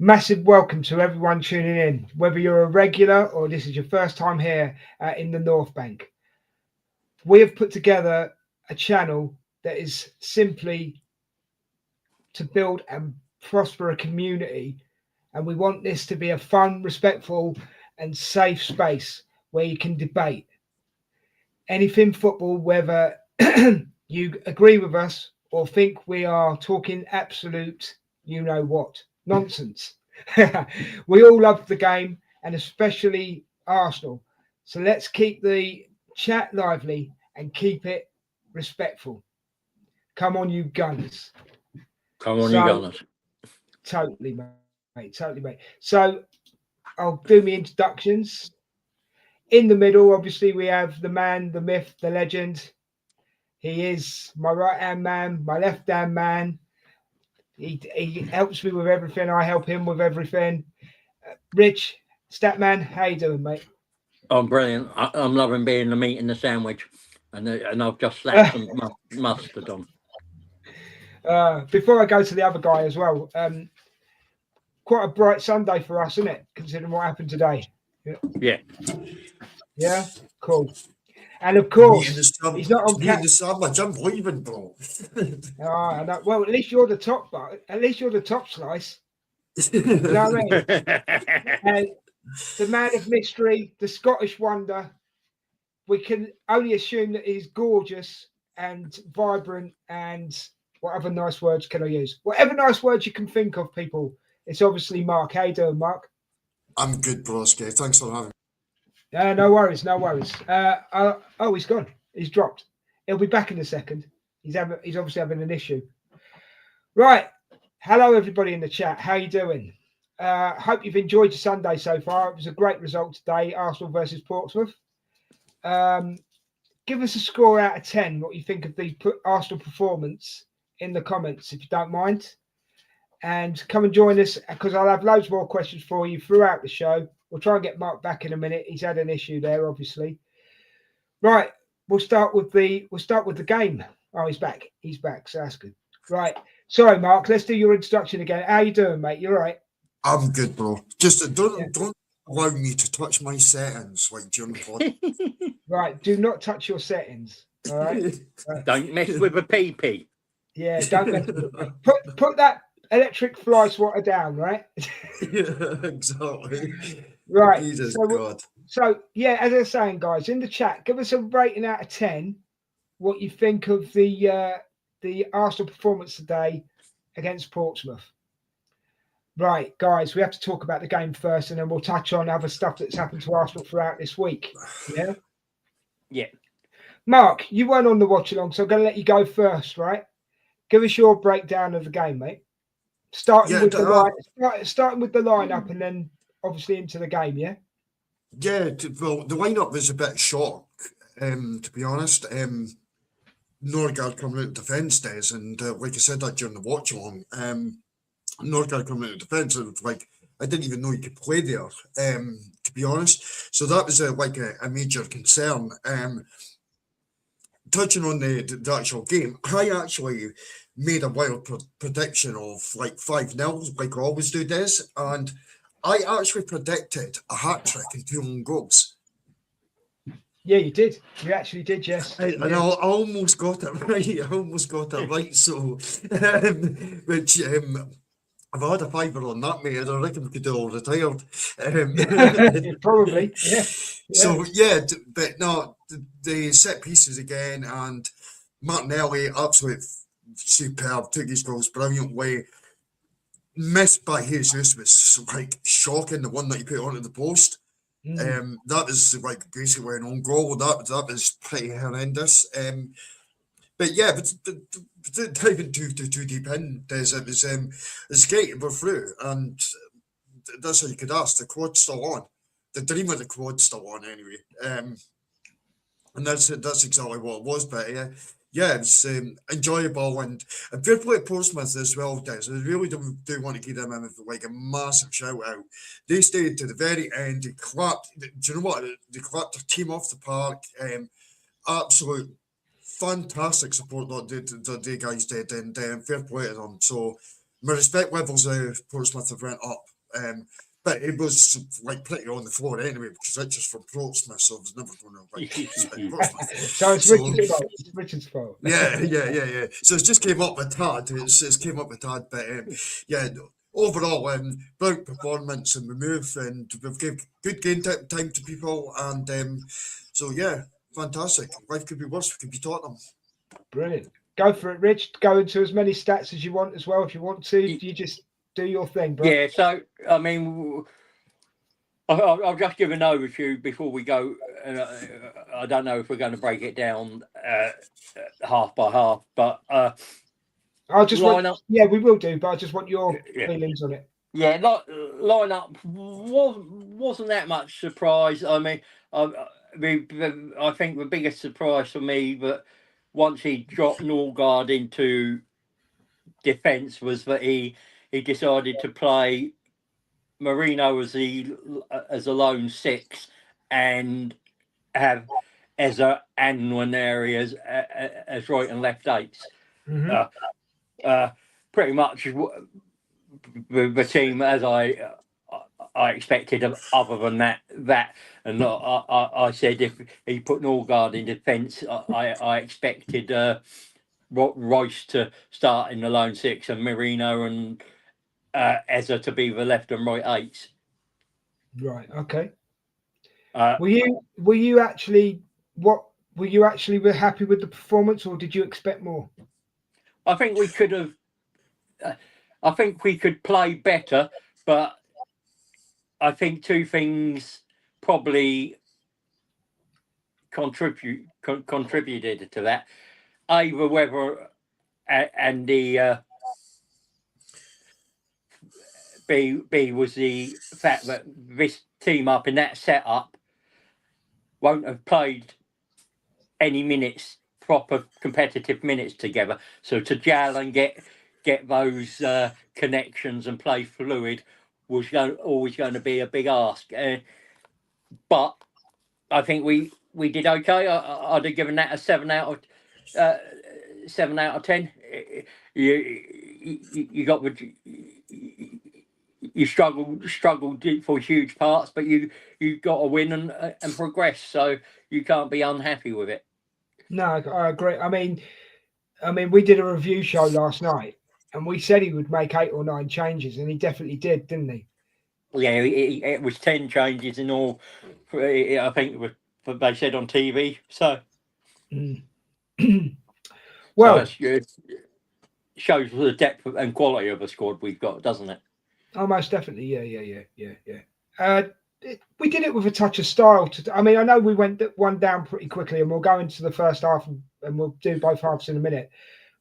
Massive welcome to everyone tuning in, whether you're a regular or this is your first time here in the North Bank. We have put together a channel that is simply to build and prosper a community, and we want this to be a fun, respectful, and safe space where you can debate anything football, whether you agree with us or think we are talking absolute, you know what, nonsense. We all love the game and especially Arsenal. So let's keep the chat lively and keep it respectful. Come on, you Gunners. Come on, you So, Gunners. totally, mate. Totally, mate. So, I'll do my introductions. In the middle, obviously, we have the man, the myth, the legend. He is my right hand man, my left hand man. He helps me with everything. I help him with everything. Rich, Statman, how you doing, mate? I'm brilliant. I'm loving being the meat in the sandwich, and I've just slapped some mustard on. Before I go to the other guy as well, quite a bright Sunday for us, isn't it? Considering what happened today. Yeah. Yeah, cool. And of Me and course, he's not on me and the sandwich. I'm leaving, bro. well, at least you're the top, at least you're the top slice. You know what I mean? And the man of mystery, the Scottish wonder. We can only assume that he's gorgeous and vibrant and what other nice words can I use? Whatever nice words you can think of, people. It's obviously Mark. How you doing, Mark? I'm good, broski. Thanks for having me. No worries, no worries. Oh, he's gone. He's dropped. He'll be back in a second. He's obviously having an issue. Right. Hello, everybody in the chat. How you doing? Hope you've enjoyed your Sunday so far. It was a great result today, Arsenal versus Portsmouth. Give us a score out of 10, what you think of the Arsenal performance in the comments, if you don't mind. And come and join us, because I'll have loads more questions for you throughout the show. We'll try and get Mark back in a minute. He's had an issue there, obviously. Right, we'll start with the game. Oh, he's back. He's back, so that's good. Right. Sorry, Mark. Let's do your introduction again. How you doing, mate? You all right? I'm good, bro. Just don't allow me to touch my settings like during the pod. Right. Do not touch your settings. All right. Don't mess with a PP. Yeah. Don't mess with it. Put that electric fly swatter down. Right. Yeah, exactly. Right. Jesus so, God. So yeah, as I was saying, guys, in the chat, give us a rating out of 10. What you think of the Arsenal performance today against Portsmouth? Right, guys, we have to talk about the game first, and then we'll touch on other stuff that's happened to Arsenal throughout this week. Yeah. Yeah. Mark, you weren't on the watch along, so I'm going to let you go first. Right. Give us your breakdown of the game, mate. Starting with the lineup, and then obviously into the game. Yeah. Yeah. Well, the lineup was a bit shock, to be honest. Norgard coming out of defence days, and like I said that during the watch along. Norgard coming out of defence, and like I didn't even know he could play there. To be honest, so that was a major concern. Touching on the actual game, I actually made a wild prediction of like 5-0, like I always do, Des, and I actually predicted a hat trick and 2 own goals. Yeah, you did. You actually did, yes. And I almost got it right. So, which I've had a fiver on that, mate. I reckon we could do all retired. Probably, yeah. So yeah, but no, the set pieces again, and Martinelli, absolute superb, took his goals brilliantly. Missed by Jesus was like shocking. The one that he put onto the post. That was like basically an own goal. That was pretty horrendous. But yeah, but diving too deep in, it's great. We're through, and that's all you could ask. The quad's still on. The dream of the quad's still on anyway. And that's exactly what it was. But yeah, it was enjoyable, and fair play to Portsmouth as well, guys. I really do want to give them like a massive shout out. They stayed to the very end. They clapped. Do you know what? They clapped their team off the park. Absolute fantastic support that they guys did, and fair play to them. So my respect levels of Portsmouth have went up. But it was like pretty on the floor anyway because Richard's from Portsmouth, so I was never going to like respect Portsmouth. So it's So- Richard's fault. It's Richard's fault. yeah. So it just came up with tad. It's came up with tad, but yeah. Overall, brilliant performance and we move and we've given good game time to people and so yeah, fantastic. Life could be worse. We could be Tottenham. Brilliant. Go for it, Rich. Go into as many stats as you want as well. If you want to, you just do your thing, bro. Yeah, so I mean, I'll just give an overview before we go. I don't know if we're going to break it down half by half, but I just line up. yeah, we will do, but I just want your Yeah. feelings on it. Yeah, line up wasn't that much surprise. I mean, I think the biggest surprise for me that once he dropped Norgard into defence was that he decided to play Marino as a lone six and have Eza and Nwaneri as right and left eights. Mhm. Pretty much the team as I expected. Other than that, and I said if he put Norgard in defence, I expected Royce to start in the lone six and Marino and Eza to be the left and right eights. Right. Okay. Uh, Were you actually happy with the performance, or did you expect more? I think we could have. I think we could play better, but I think two things probably contributed to that. A, the weather, and the B was the fact that this team up in that setup won't have played any minutes, proper competitive minutes together. So to gel and get those connections and play fluid was always going to be a big ask. But I think we did okay. I'd have given that a 7 out of 10. You got you struggled for huge parts, but you got to win and progress. So you can't be unhappy with it. No, I agree. I mean, we did a review show last night, and we said he would make 8 or 9 changes, and he definitely did, didn't he? Yeah, it was 10 changes in all. I think what they said on TV. So, Well, that's good. Shows the depth and quality of the squad we've got, doesn't it? oh, most definitely. Yeah. We did it with a touch of style. I mean, I know we went one down pretty quickly, and we'll go into the first half, and we'll do both halves in a minute.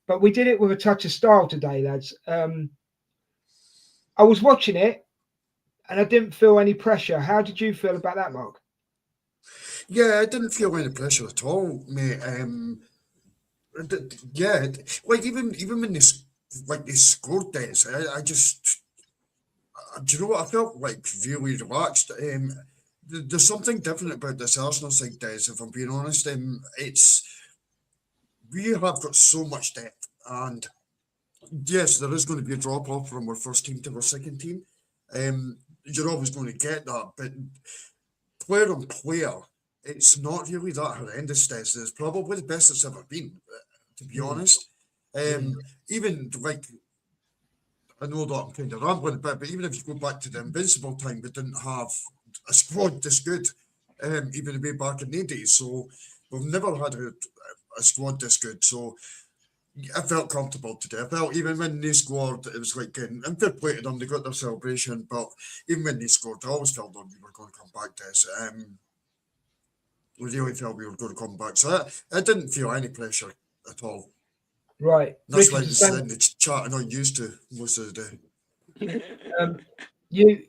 But we did it with a touch of style today, lads. I was watching it, and I didn't feel any pressure. How did you feel about that, Mark? Yeah, I didn't feel any pressure at all, mate. Yeah, like even when they scored this, I just do you know what I felt like really relaxed. There's something different about this Arsenal side, Des. If I'm being honest, it's we have got so much depth, and yes, there is going to be a drop off from our first team to our second team. You're always going to get that, but player on player, it's not really that horrendous. Des. It's probably the best it's ever been, to be honest. Even like I know that I'm kind of rambling a bit, but even if you go back to the Invincible time, we didn't have a squad this good, even way back in the days. So we've never had a squad this good. So I felt comfortable today. I felt even when they scored, it was like, and fair play to them, they got their celebration, but even when they scored, I always felt that we were going to come back to this. We really felt we were going to come back. So I didn't feel any pressure at all. Right. That's why I was in the chat I'm not used to most of the day. You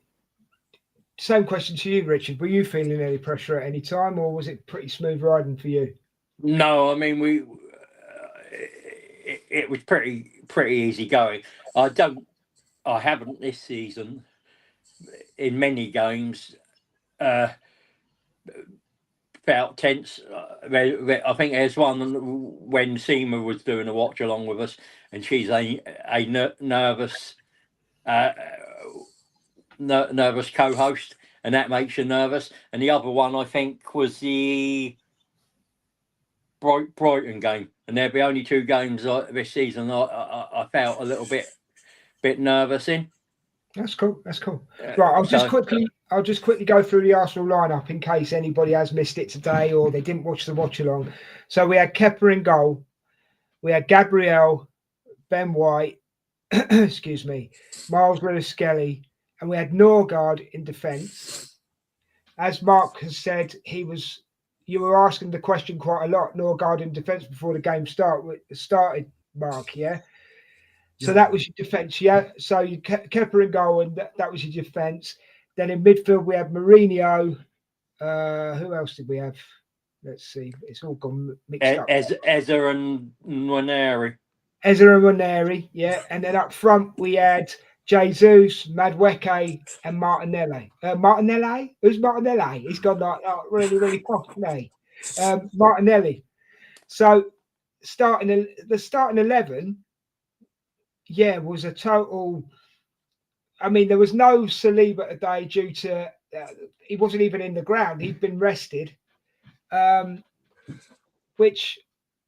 same question to you, Richard. Were you feeling any pressure at any time, or was it pretty smooth riding for you? No, I mean it was pretty easy going. I haven't this season in many games felt tense. I think there's one when Seema was doing a watch along with us, and she's a nervous nervous co-host, and that makes you nervous. And the other one, I think, was the Brighton game, and there'll be only 2 games this season I felt a little bit nervous in. That's cool. That's cool. Right, I'll just quickly go through the Arsenal lineup in case anybody has missed it today or they didn't watch the watch along. So we had Kepa in goal, we had Gabriel, Ben White, excuse me, Miles Lewis-Skelly, and we had Norgard in defence. As Mark has said, you were asking the question quite a lot, Norgard in defence before the game started, Mark, yeah? So that was your defence, yeah? So you Kepa in goal, and that was your defence. Then in midfield, we had Mourinho. Who else did we have? Let's see. It's all gone mixed up. Ezra and Nwaneri. Ezra and Nwaneri, yeah. And then up front, we had Jesus, Madueke, and Martinelli. Martinelli? Who's Martinelli? He's got like really, really posh, hasn't he? Martinelli. So the starting 11, yeah, was a total. I mean, there was no Saliba today due to he wasn't even in the ground. He'd been rested, which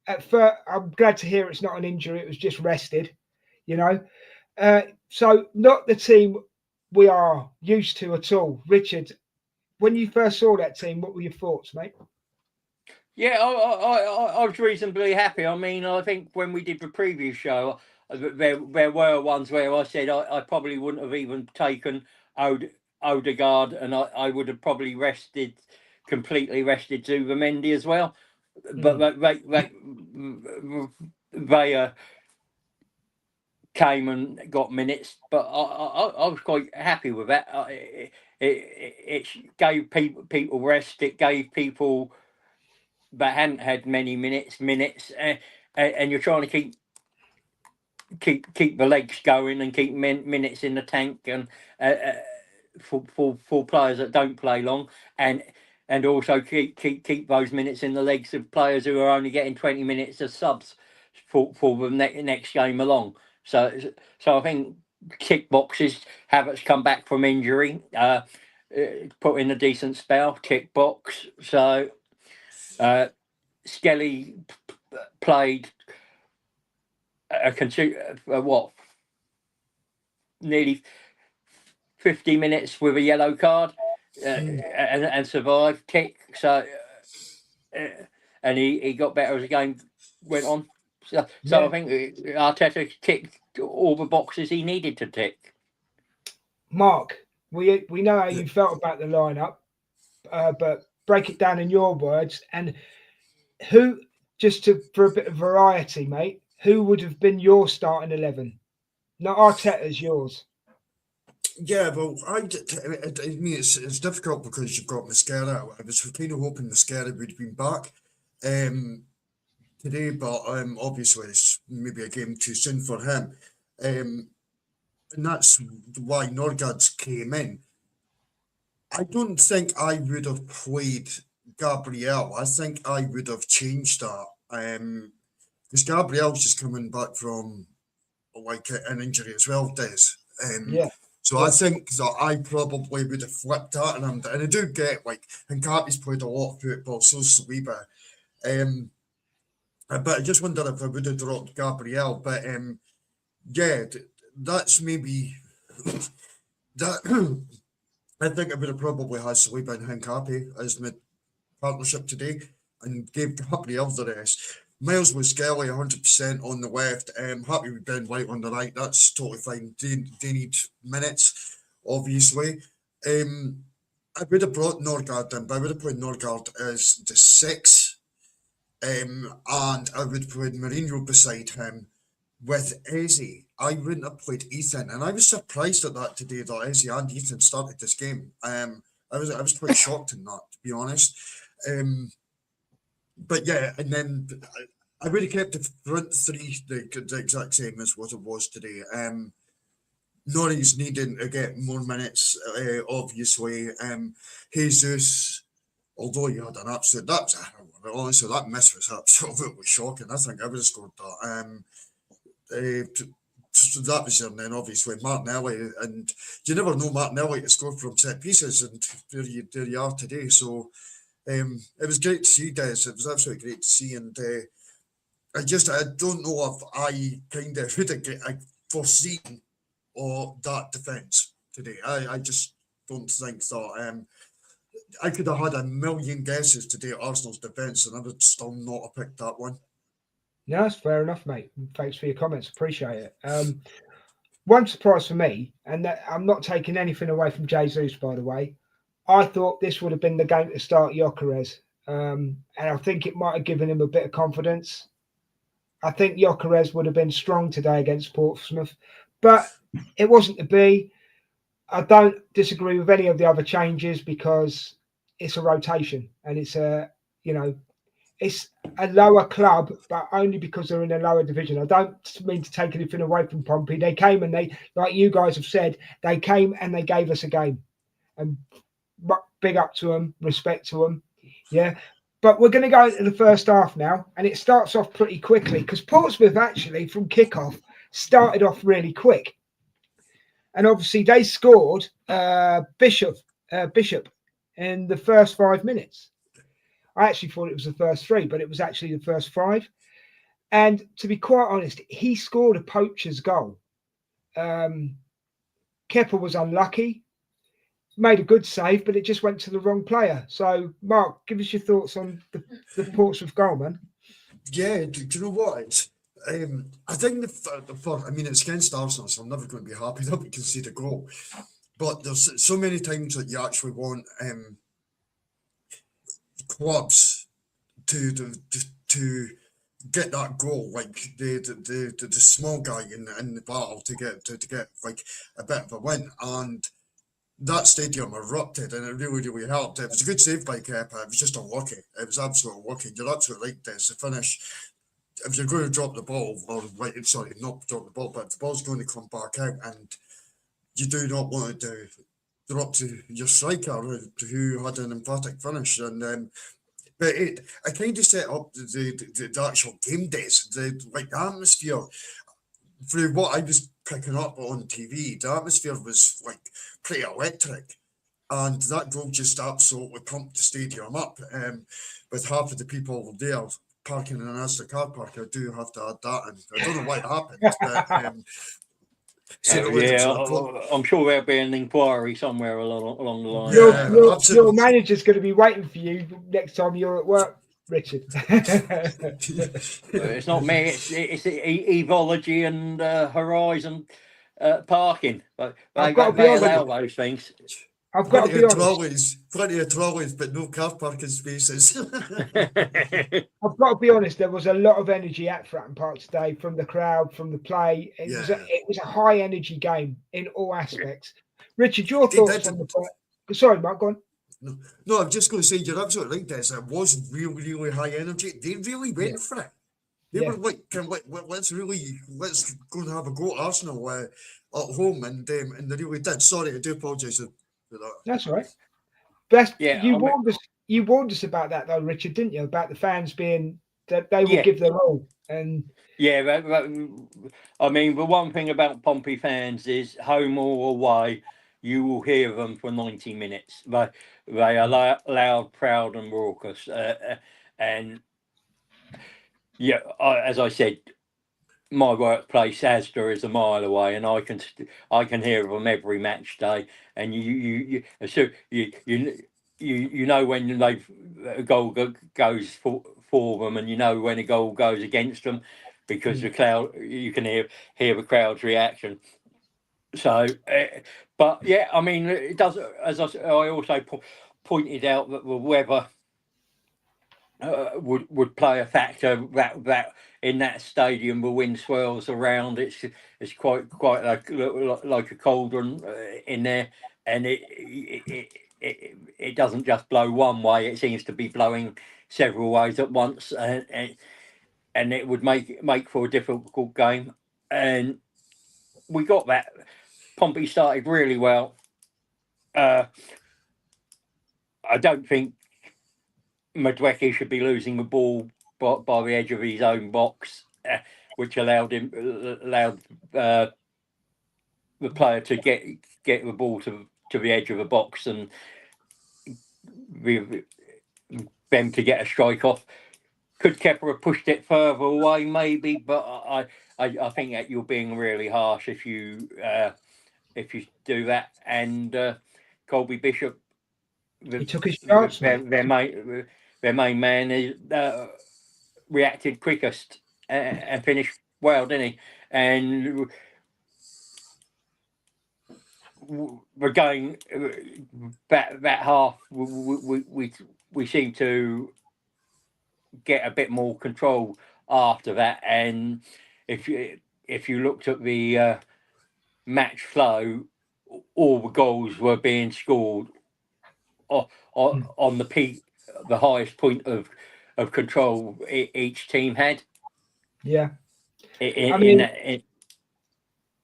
at first I'm glad to hear it's not an injury. It was just rested, you know. So not the team we are used to at all. Richard, when you first saw that team, what were your thoughts, mate? Yeah, I was reasonably happy. I mean, I think when we did the previous show, there were ones where I said I probably wouldn't have even taken Odegaard, and I would have probably completely rested Zubimendi as well. But they came and got minutes, but I was quite happy with that. It gave people rest. It gave people that hadn't had many minutes, and you're trying to keep the legs going and keep minutes in the tank, and for players that don't play long, and also keep those minutes in the legs of players who are only getting 20 minutes as subs for the next game along. So I think tick boxes. Havertz come back from injury, put in a decent spell, tick box. So Skelly played nearly 50 minutes with a yellow card and survived, tick. So and he got better as the game went on. So I think Arteta ticked all the boxes he needed to tick. Mark, we know how you felt about the lineup, but break it down in your words. And who, for a bit of variety, mate, who would have been your starting 11? Not Arteta's, yours. Yeah, well, I mean, it's difficult because you've got Mascara. I was kind of hoping Mascara would have been back today, but obviously it's maybe a game too soon for him. And that's why Norgard came in. I don't think I would have played Gabriel. I think I would have changed that. Because Gabriel's just coming back from like an injury as well, Des. So I think that I probably would have flipped that, and I do get like Hincapi's played a lot of football, so Saliba. But I just wonder if I would have dropped Gabriel. But yeah, that's maybe that. I think I would have probably had Saliba and Hincapi as my partnership today, and gave Gabriel the rest. Miles with Skelly 100% on the left. Happy with Ben White on the right. That's totally fine. They need minutes, obviously. I would have brought Norgard in, but I would have put Norgard as the 6. And I would put Mourinho beside him with Eze. I wouldn't have played Ethan, and I was surprised at that today that Eze and Ethan started this game. I was quite shocked in that, to be honest. But yeah, and then I would have kept the front 3 the exact same as what it was today. Norrie's needing to get more minutes, obviously. Jesus, although he had an absolute, honestly, that miss was absolutely shocking. I think I would have scored that. so that was there, and then obviously Martinelli, and you never know Martinelli to score from set pieces, and there you are today. So it was great to see, Des. It was absolutely great to see, and I don't know if I kind of would have foreseen that defence today. I just don't think that. I could have had a million guesses today at Arsenal's defence, and I would still not have picked that one. No, that's fair enough, mate. Thanks for your comments. Appreciate it. One surprise for me, and that I'm not taking anything away from Jesus, by the way. I thought this would have been the game to start Gyökeres, and I think it might have given him a bit of confidence. I think Gyökeres would have been strong today against Portsmouth, but it wasn't to be. I don't disagree with any of the other changes because it's a rotation and it's it's a lower club, but only because they're in a lower division. I don't mean to take anything away from Pompey. They came and they, like you guys have said, they came and they gave us a game. And big up to them, respect to them. Yeah. But we're going to go into the first half now, and it starts off pretty quickly because Portsmouth actually, from kickoff, started off really quick. And obviously they scored Bishop in the first 5 minutes. I actually thought it was the first 3, but it was actually the first 5. And to be quite honest, he scored a poacher's goal. Kepa was unlucky, made a good save, but it just went to the wrong player. So, Mark, give us your thoughts on the Portsmouth goal, man. Yeah, do you know what? I think it's against Arsenal, so I'm never going to be happy that we concede a goal. But there's so many times that you actually want clubs to get that goal, like the small guy in the battle to get like a bit of a win, and that stadium erupted, and it really helped. It was a good save by Kepa. It was just unlucky. It was absolutely unlucky. You're absolutely right. There's the finish. If you're going to drop the ball, or sorry, not drop the ball, but if the ball's going to come back out, and you do not want to drop to your striker who had an emphatic finish, and but I kind of set up the actual game days, the atmosphere. Through what I was picking up on TV, the atmosphere was like pretty electric, and that goal just absolutely pumped the stadium up. With half of the people there parking in an Astor car park, I do have to add that, and I don't know why it happened, but I'm sure there'll be an inquiry somewhere along the line. Your manager's going to be waiting for you next time you're at work, Richard. It's not me. It's Evology and Horizon parking. But they allow those things. I've got to be honest. Plenty of trolleys, but no car parking spaces. I've got to be honest. There was a lot of energy at Fratton Park today from the crowd, from the play. It was a high energy game in all aspects. Richard, your thoughts on the play? Sorry, Mark, go on. No, I'm just going to say you're absolutely right, Des. It was really high energy. They really went for it. They were like, let's go and have a go at Arsenal at home, and they really did. Sorry, I do apologise for that. That's all right. You warned us about that though, Richard, didn't you? About the fans being that they will give their all. And I mean, the one thing about Pompey fans is home or away, you will hear them for 90 minutes. They are loud, proud, and raucous. And as I said, my workplace, Asda, is a mile away, and I can hear them every match day. And you know when a goal goes for them, and you know when a goal goes against them, because the crowd, you can hear the crowd's reaction. So, but yeah, I mean, it does. As I also pointed out that the weather would play a factor. That in that stadium, the wind swirls around. It's quite like a cauldron in there, and it doesn't just blow one way. It seems to be blowing several ways at once, and it would make for a difficult game. And we got that. Pompey started really well. I don't think Madwecki should be losing the ball by the edge of his own box. which allowed the player to get the ball to the edge of the box and them to get a strike off. Could Kepa have pushed it further away? Maybe, but I think that you're being really harsh if you do that. And Colby Bishop, He took his chance, mate. their main man, is reacted quickest and finished well, didn't he? And we're going that half. We seem to get a bit more control after that. And if you looked at the match flow, all the goals were being scored on the peak, the highest point of control each team had. Yeah.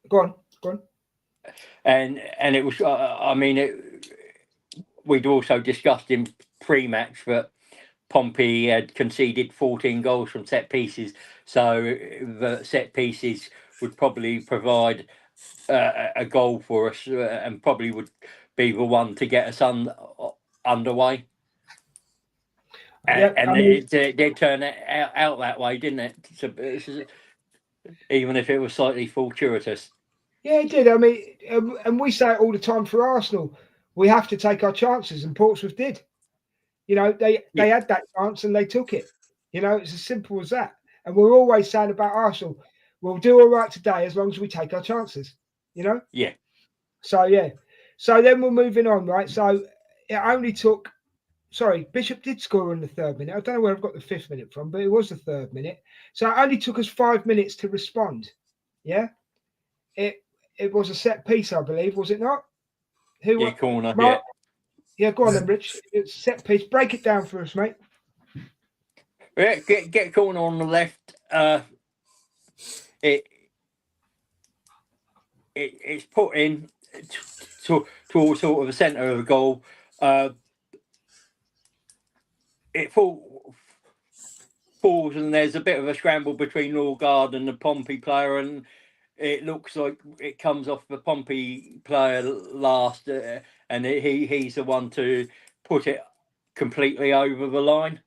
Go on. And it was, we'd also discussed in pre-match that Pompey had conceded 14 goals from set pieces, so the set pieces would probably provide a goal for us, and probably would be the one to get us underway. It did turn out that way, didn't it? So, even if it was slightly fortuitous. Yeah, it did. I mean, and we say it all the time for Arsenal. We have to take our chances, and Portsmouth did. You know, they had that chance and they took it. You know, it's as simple as that. And we're always saying about Arsenal, we'll do all right today as long as we take our chances. You know? Yeah. So then we're moving on, right? So it only took. Sorry, Bishop did score in the 3rd minute. I don't know where I've got the 5th minute from, but it was the 3rd minute. So it only took us 5 minutes to respond. Yeah. It was a set piece, I believe, was it not? Corner. Mark? Yeah, go on then, Rich. It's set piece. Break it down for us, mate. Yeah, get corner on the left. It's put in towards sort of the centre of the goal. It falls, and there's a bit of a scramble between Norgard and the Pompey player, and it looks like it comes off the Pompey player last, and he's the one to put it completely over the line.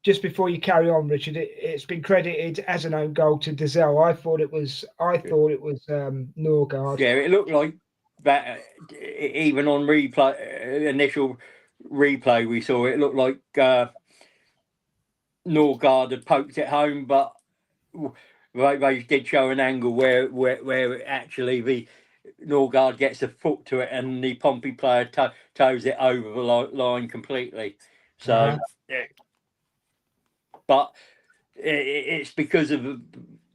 Just before you carry on, Richard, it's been credited as an own goal to Dazelle. I thought it was Norgard. Yeah, it looked like that. Even on initial replay, we saw it looked like Norgard had poked it home, but they did show an angle where actually the Norgard gets a foot to it and the Pompey player toes it over the line completely. So, but it's because of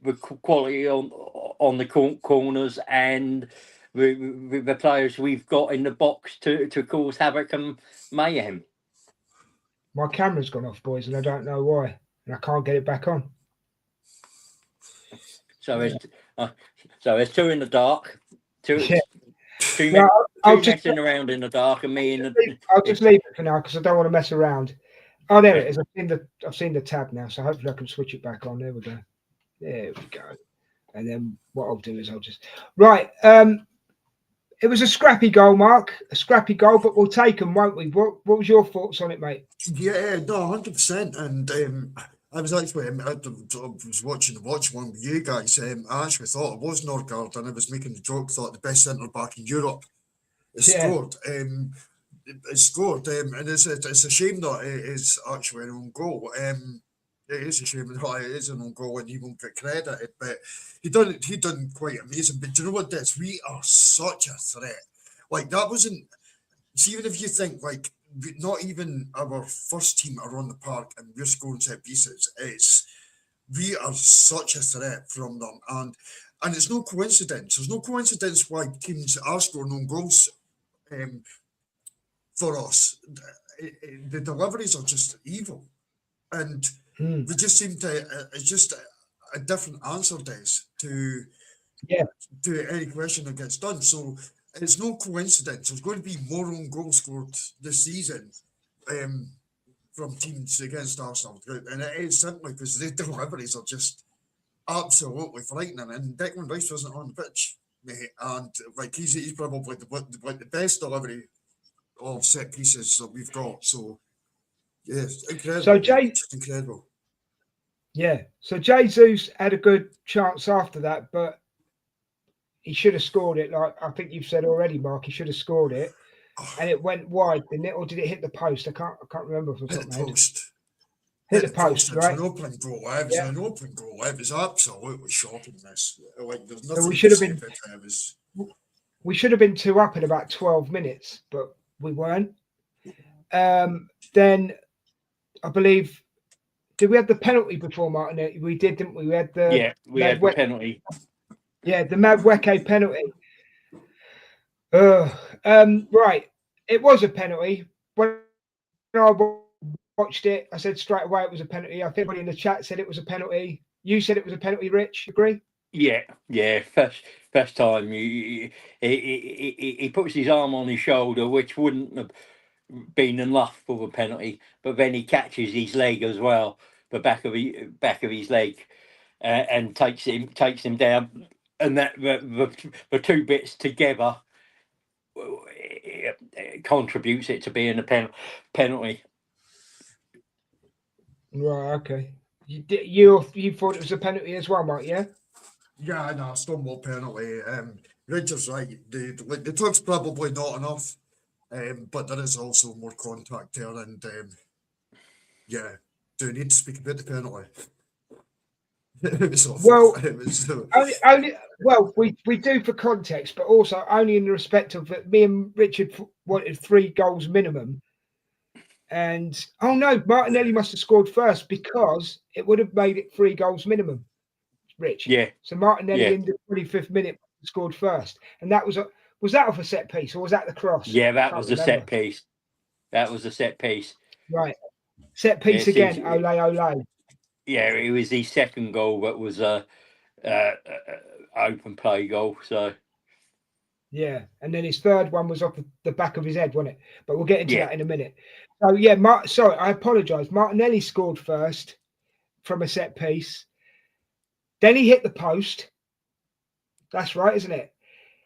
the quality on the corners and the players we've got in the box to cause havoc and mayhem. My camera's gone off, boys, and I don't know why, and I can't get it back on. So there's two in the dark, two messing around in the dark, and me in the. I'll just leave it for now because I don't want to mess around. Oh, there it is. I've seen the tab now, so hopefully I can switch it back on. There we go. And then what I'll do is I'll just it was a scrappy goal, Mark. A scrappy goal, but we'll take them, won't we? What was your thoughts on it, mate? Yeah, no, 100%. And I was actually, I was watching one with you guys. I actually thought it was Norgard, and I was making the joke, thought the best centre back in Europe scored. It scored, and it's a shame that it is actually an own goal. It is a shame that it is an own goal and he won't get credited, but he done quite amazing. But do you know what this? We are such a threat. Like that wasn't. See, even if you think like not even our first team are on the park and we're scoring set pieces, we are such a threat from them, and it's no coincidence. There's no coincidence why teams are scoring own goals. For us, the deliveries are just evil, and we just seem to. It's just a different answer, Des, to any question that gets done. So it's no coincidence. There's going to be more own goals scored this season from teams against Arsenal, and it is simply because the deliveries are just absolutely frightening. And Declan Rice wasn't on the pitch, mate. And like he's probably the best delivery of set pieces that we've got. So yeah, incredible. So Jay, just incredible. Yeah. So Jesus had a good chance after that, but he should have scored it. Like I think you've said already, Mark, he should have scored it, and it went wide, didn't it? Or did it hit the post? I can't remember off the top Hit of the my head. post. Hit the post, It's right? an open goal. It was an open goal. It was absolutely shocking. This like there's So nothing we to should have say been about it. It was we should have been 2 up in about 12 minutes, but we weren't. Then I believe did we have the penalty before Martin? We did, didn't we? We had the we had the penalty. Yeah, the Madweke penalty. Right. It was a penalty. When I watched it, I said straight away it was a penalty. I think everybody in the chat said it was a penalty. You said it was a penalty, Rich. Agree? Yeah. First time he puts his arm on his shoulder, which wouldn't have been enough for a penalty, but then he catches his leg as well, the back of his leg, and takes him down, and that the two bits together contributes it to being a penalty. Right. Okay. You thought it was a penalty as well, Mark? Yeah. yeah, no, Stonewall penalty. Richard's right. The touch's probably not enough, but there is also more contact there, and yeah, do need to speak about the penalty. It was awful. Well, it was only well, we do for context, but also only in the respect of that. Me and Richard wanted 3 goals minimum, and oh no, Martinelli must have scored first because it would have made it 3 goals minimum. Rich, Yeah. So Martinelli in the 25th minute scored first, and that was that off a set piece or was that the cross? Yeah, that was a set piece. That was a set piece. Right, set piece again. Ole. Yeah, it was the second goal that was a open play goal. So yeah, and then his third one was off the back of his head, wasn't it? But we'll get into Yeah. that in a minute. So yeah, sorry, I apologise. Martinelli scored first from a set piece. Then he hit the post. That's right, isn't it?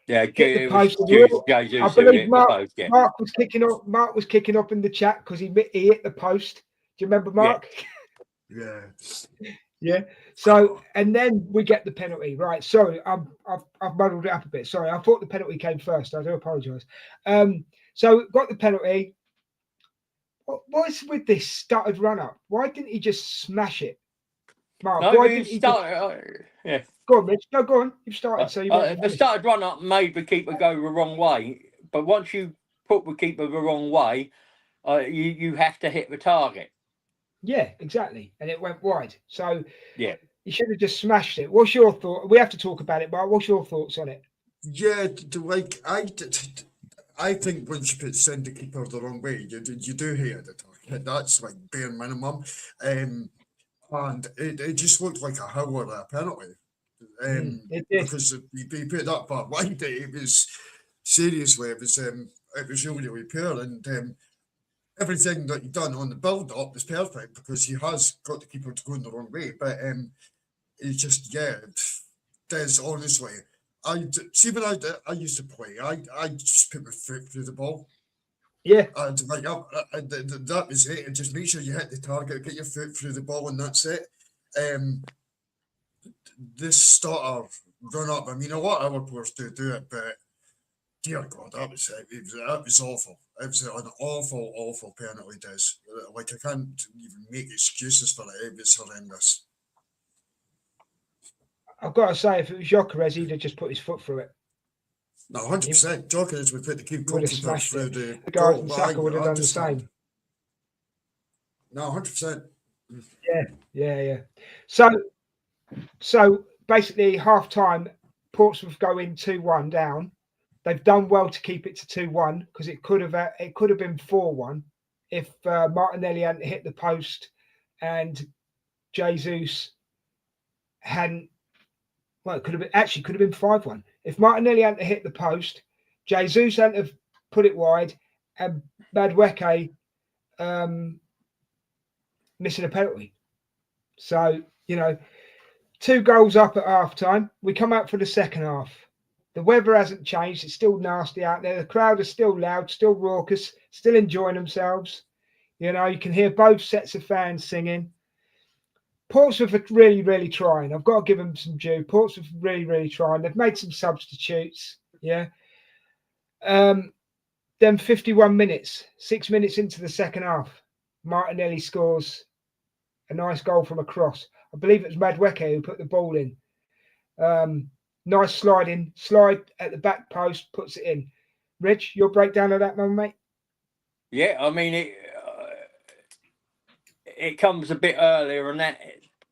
Yeah, Hit the post. I believe Mark was kicking up. Mark was kicking up in the chat because he hit the post. Do you remember, Mark? yeah. Yeah. So and then we get the penalty. Right. Sorry, I've muddled it up a bit. Sorry, I thought the penalty came first. I do apologise. So got the penalty. What is with this started run up? Why didn't he just smash it, Mark? No, why didn't he yeah. Go on, Rich. No, go on. You've started. So you the started run up made the keeper go the wrong way, but once you put the keeper the wrong way, you have to hit the target. Yeah, exactly. And it went wide. So yeah, you should have just smashed it. What's your thought? We have to talk about it, Mark. What's your thoughts on it? Yeah, like I think once you send the keeper the wrong way, you do hit the target. That's like bare minimum. And it just looked like a howler of a penalty. It did. Because he put that far wide, it was seriously, it was really poor, and everything that he done on the build up was perfect because he has got the keeper to go in the wrong way. But it's just there's honestly, see when I used to play, I just put my foot through the ball. Yeah, and like that was it. And just make sure you hit the target, get your foot through the ball, and that's it. This starter run up. I mean, a lot of other players do it, but dear God, that was it. That was awful. It was an awful penalty. Like I can't even make excuses for it. It was horrendous. I've got to say, if it was Gyökeres, he'd have just put his foot through it. No, 100%. Gyökeres would put the goalkeeper through the goal. Saka would have done the same. No, 100%. Yeah. So basically, half time, Portsmouth go in 2-1 down. They've done well to keep it to 2-1 because it could have been 4-1 if Martinelli hadn't hit the post and Jesus hadn't. Well, it could have been 5-1 if Martinelli hadn't hit the post, Jesus hadn't have put it wide, and Madweke missing a penalty. So 2 goals up at half time. We come out for the second half. The weather hasn't changed. It's still nasty out there. The crowd is still loud, still raucous, still enjoying themselves. You know, you can hear both sets of fans singing. Portsmouth are really, really trying. I've got to give them some due. Portsmouth are really, really trying. They've made some substitutes. Yeah. Then 51 minutes, 6 minutes into the second half, Martinelli scores a nice goal from a cross. I believe it was Madueke who put the ball in. Nice slide at the back post, puts it in. Rich, your breakdown of that one, mate? Yeah, I mean it comes a bit earlier than that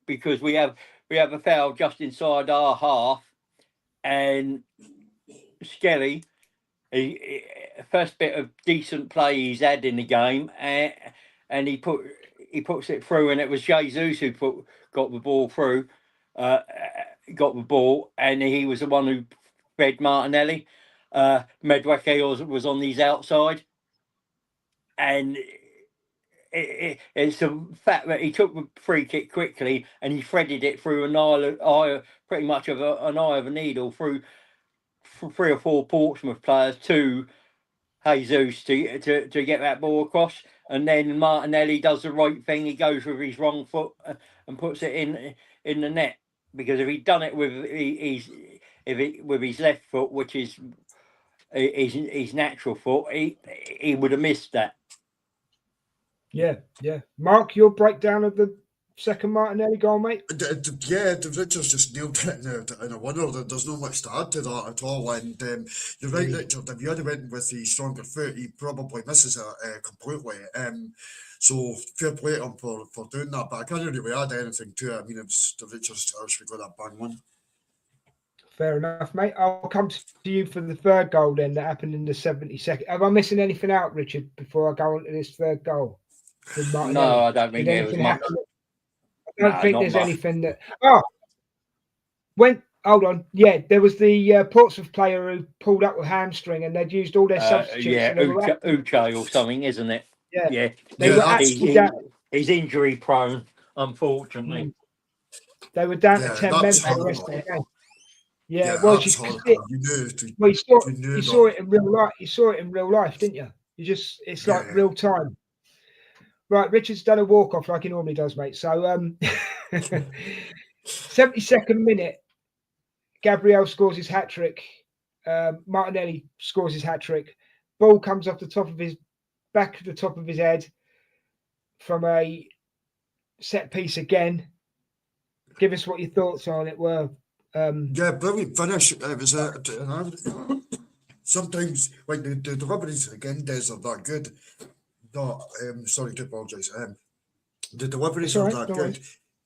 because we have a foul just inside our half, and Skelly, first bit of decent play he's had in the game, and he puts it through, and it was Jesus who got the ball through, got the ball, and he was the one who fed Martinelli. Madueke was on his outside, and it's the fact that he took the free kick quickly and he threaded it through pretty much of an eye of a needle through 3 or 4 Portsmouth players to Jesus to get that ball across, and then Martinelli does the right thing. He goes with his wrong foot and puts it in the net, because if he'd done it with his left foot, which is his natural foot, he would have missed that. Yeah. Mark, your breakdown of the second Martinelli goal, mate? Yeah, Richard's just nailed it in a wonder that there's not much to add to that at all. And you're right, Richard, if you had went with the stronger foot, he probably misses it completely. So fair play to him for doing that, but I can't really add anything to it. I mean, it was Richard's choice, we got that bang one. Fair enough, mate. I'll come to you for the third goal then that happened in the 72nd. Am I missing anything out, Richard, before I go on to this third goal? No, I don't think there was much. I don't think there's anything that. Oh, hold on. Yeah, there was the Portsmouth player who pulled up with hamstring, and they'd used all their substitutes. Yeah, Uche or something, isn't it? Yeah. They were actually he's injury prone, unfortunately. They were down to 10 men for the rest of the game. Yeah, it was. You saw it in real life. You saw it in real life, didn't you? It's like real time. Right, Richard's done a walk off like he normally does, mate. So, 72nd minute, Gabriel scores his hat trick. Martinelli scores his hat trick. Ball comes off the top of his head from a set piece again. Give us what your thoughts on it were. Yeah, brilliant finish. It was sometimes like the deliveries again, Des, are that good. Sorry to apologise. The deliveries are that good.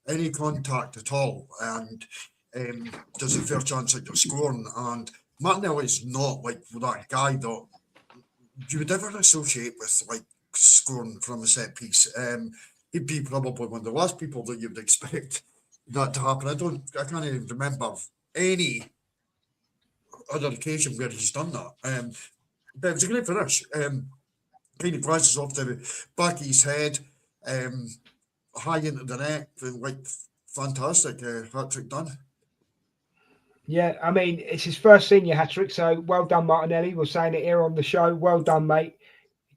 Any contact at all, and there's a fair chance that you're scoring. And Martinelli's not like that guy that you would ever associate with like scoring from a set piece. He'd be probably one of the last people that you'd expect that to happen. I can't even remember any other occasion where he's done that. But it was a great finish. Kind of glances off the back of his head, high into the net, like fantastic hat-trick done. Yeah, I mean, it's his first senior hat-trick, so well done, Martinelli. We're saying it here on the show. Well done, mate.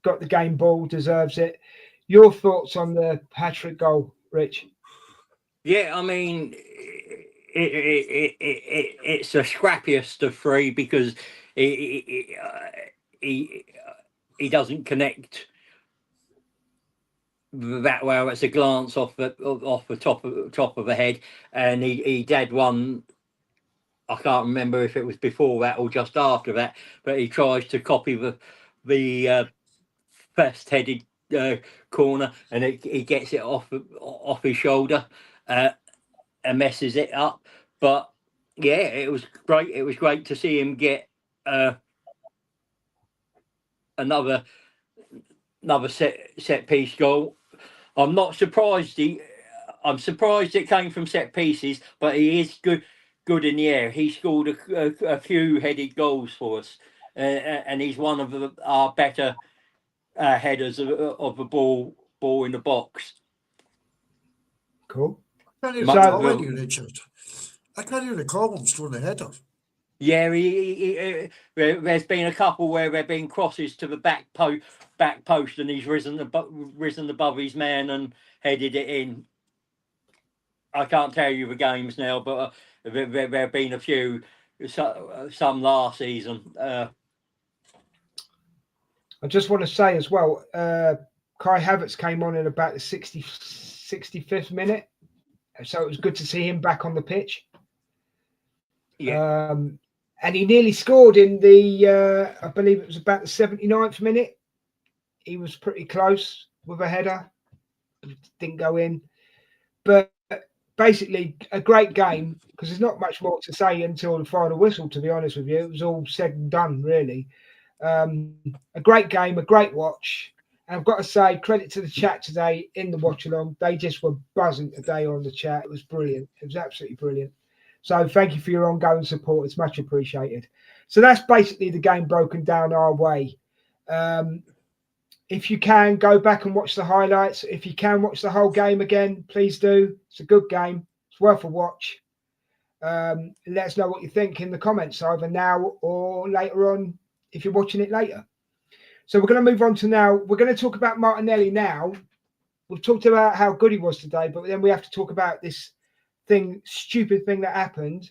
Got the game ball, deserves it. Your thoughts on the hat-trick goal, Rich? Yeah, I mean, it's the scrappiest of 3 because he doesn't connect that well. It's a glance off the top of the head, and he had one. I can't remember if it was before that or just after that, but he tries to copy the first headed corner, and he gets it off his shoulder and messes it up. But yeah, it was great. It was great to see him get another set piece goal. I'm not surprised. I'm surprised it came from set pieces, but he is good in the air. He scored a few headed goals for us, and he's one of our better headers of the ball in the box. Cool. can't even So- recall any, Richard. I can't even recall him scoring the header. Yeah, there's been a couple where there've been crosses to the back post, and he's risen above his man and headed it in. I can't tell you the games now, but there have been a few, some last season. I just want to say as well, Kai Havertz came on in about the 65th minute, so it was good to see him back on the pitch. Yeah. And he nearly scored in the, I believe it was about the 79th minute. He was pretty close with a header. Didn't go in. But basically, a great game, because there's not much more to say until the final whistle, to be honest with you. It was all said and done, really. A great game, a great watch. And I've got to say, credit to the chat today in the watch along. They just were buzzing today on the chat. It was brilliant. It was absolutely brilliant. So thank you for your ongoing support. It's much appreciated. So that's basically the game broken down our way. If you can, go back and watch the highlights. If you can watch the whole game again, please do. It's a good game. It's worth a watch. Let us know what you think in the comments, either now or later on if you're watching it later. So we're going to move on to now. We're going to talk about Martinelli now. We've talked about how good he was today, but then we have to talk about this stupid thing that happened,